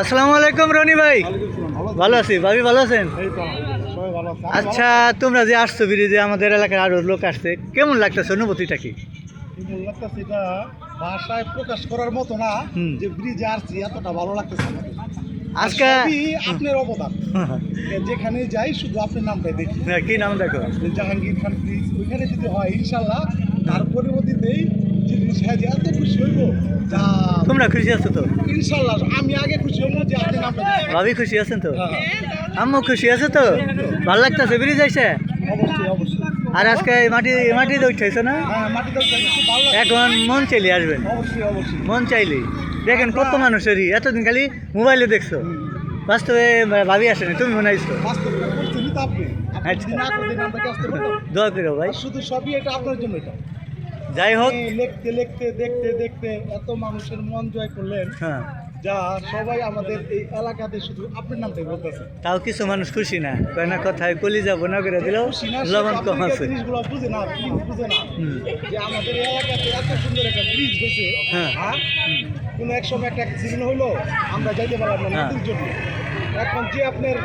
আসসালামু আলাইকুম রনি ভাই। ভালো আছি, ভাবি ভালো আছেন? আচ্ছা, তোমরা যে আসছো ব্রিজে, আমাদের এলাকার আরো লোক আসছে, কেমন লাগতেছে, অনুভূতিটা কি? এটা ভাষায় প্রকাশ করার মতো না যে ব্রিজে আসছি, এতটা ভালো লাগতেছে আমাদের। আজকে আপনার অবদান, যেখানে যাই শুধু আপনার নামটাই দেখি। কি নাম দেখো? জাহাঙ্গীর খান ব্রিজ, ওইখানে যদি হয় ইনশাল্লাহ তার পরবর্তীতেই জিনিস হ্যাঁ যে এত খুশি হইব যা। তোমরা খুশি আছো তো? ইনশাল্লাহ আমি আগে খুশি হবো যে আপনি নামটা দেখি। ভাবি খুশি আছেন তো? আম্মু খুশি আছে তো? ভালো লাগতেছে ব্রিজ আইসে? অবশ্যই অবশ্যই। আর আজকে মাটিতে উঠেছে না? হ্যাঁ, মাটিতে খুব ভালো লাগে। এখন মন চাইলে আসবেন, অবশ্যই অবশ্যই। মন চাইলে দেখেন কত মানুষেরই, এতদিন খালি মোবাইলে দেখছো, বাস্তবে ভাবি আসেনি, তুমি মনে আইছো। বাস্তবে পরিস্থিতি তো আপনি আচ্ছা। যদি না করতেন আমরা কি আসতে পারতাম? দোয়া করো ভাই। শুধু সবই এটা আপনার জন্য। এটা যাই হোক, লিখতে লিখতে দেখতে দেখতে এত মানুষের মন জয় করলেন, হ্যাঁ, যা সবাই আমাদের এই এলাকাতে শুধু আপনার নামটাই বলতেছে। তাও কিছু মানুষ খুশি না, কয় না কথায় কলি যাবো না করে দিলেও খুশি না, লবণ সে কম পাবলিকের আছে। জিনিসগুলো বুঝে না, ফিলিংস বুঝে না যে আমাদের এই এলাকাতে এত সুন্দর একটা ব্রিজ হয়েছে। হ্যাঁ। হ্যাঁ, কোনো এক সময় একটা অ্যাক্সিডেন্ট হইলো, আমরা যাইতে পারলাম না হ্যাঁ। নদীর জন্য। এখন যে আপনার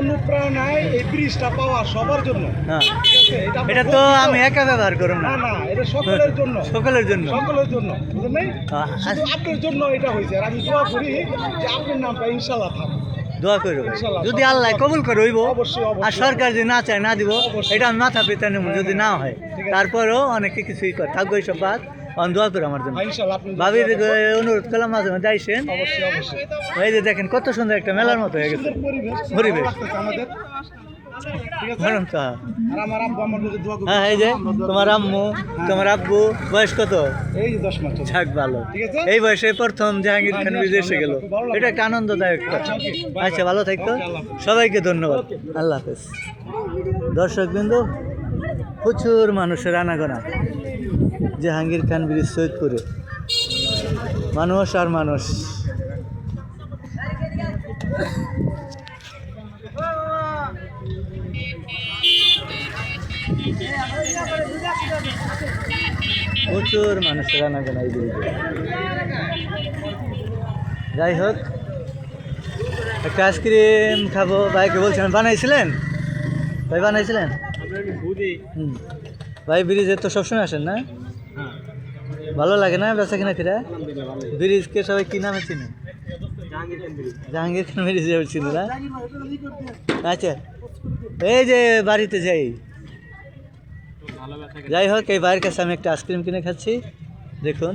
অনুপ্রেরণায় এই ব্রিজটা পাওয়া সবার জন্য। হ্যাঁ, ঠিক আছে, এটা তো আমি একা ব্যবহার করব না, না না, এটা সকলের জন্য, সকলের জন্য। সকলের জন্য, বুঝলেন নাই? আচ্ছা। শুধু আপনার জন্য এটা হয়েছে। আর আমি দোয়া করি যে আপনার নামটা ইনশাল্লাহ থাকবে। দোয়া করো ইনশাল্লাহ। যদি আল্লাহ কবুল করে হইব। অবশ্যই, অবশ্যই। আর সরকার যদি না চায় না দিব, অবশ্যই। এটা আমি মাথা পেতে নেব যদি না হয়। ঠিক আছে। তারপরেও অনেকে কিছুই কর থাকবো এইসব বাদ, দোয়া করো আমার জন্য। ইনশাল্লাহ আপনি ভাবির অনুরোধ করলাম মাঝে মাঝে আইসেন। অবশ্যই অবশ্যই। এই যে দেখেন কত সুন্দর একটা মেলার মতো হয়ে গেছে সুন্দর পরিবেশ, পরিবেশ। ভালো লাগতেছে আমাদের। ঠিক আছে। বরং তো, আর আমার আব্বু আমার কাছে দোয়া করবে। হ্যাঁ, এই যে আমরা দোয়া তোমার করি। আম্মু, তোমার আব্বু বয়স কত? এই যে 10 মাস চলছে। থাক ভালো। ঠিক আছে। এই বয়সে প্রথম জাহাঙ্গীর খান বিদেশে এসে গেল, এটা একটা আনন্দদায়ক কথা। আচ্ছা, okay, bye, আচ্ছা, bye. ভালো থাকতো। Okay, আল্লাহ হাফেজ। সবাইকে ধন্যবাদ। আল্লাহ হাফেজ। দর্শক বিন্দু, প্রচুর মানুষের আনাগোনা জাহাঙ্গীর খান ব্রিজ সৈয়দপুরে, মানুষ আর মানুষ। প্রচুর মানুষের আনাগোনা এই ব্রিজে। যাই হোক, একটা আইসক্রিম খাবো, ভাইকে বলছিলেন বানাইছিলেন? ভাই বানাইছিলেন? হুম, ভাই ব্রিজে তো সবসময় আসেন না? ভালো লাগে না বেচা কিনা ফিরা? ব্রিজকে সবাই কি নামে চিনে? জাহাঙ্গীর খান ব্রিজ চিনি না? আচ্ছা, এই যে বাড়িতে যাই। যাই হোক, এই ভাইয়ের কাছে আমি একটা আইসক্রিম কিনে খাচ্ছি, দেখুন।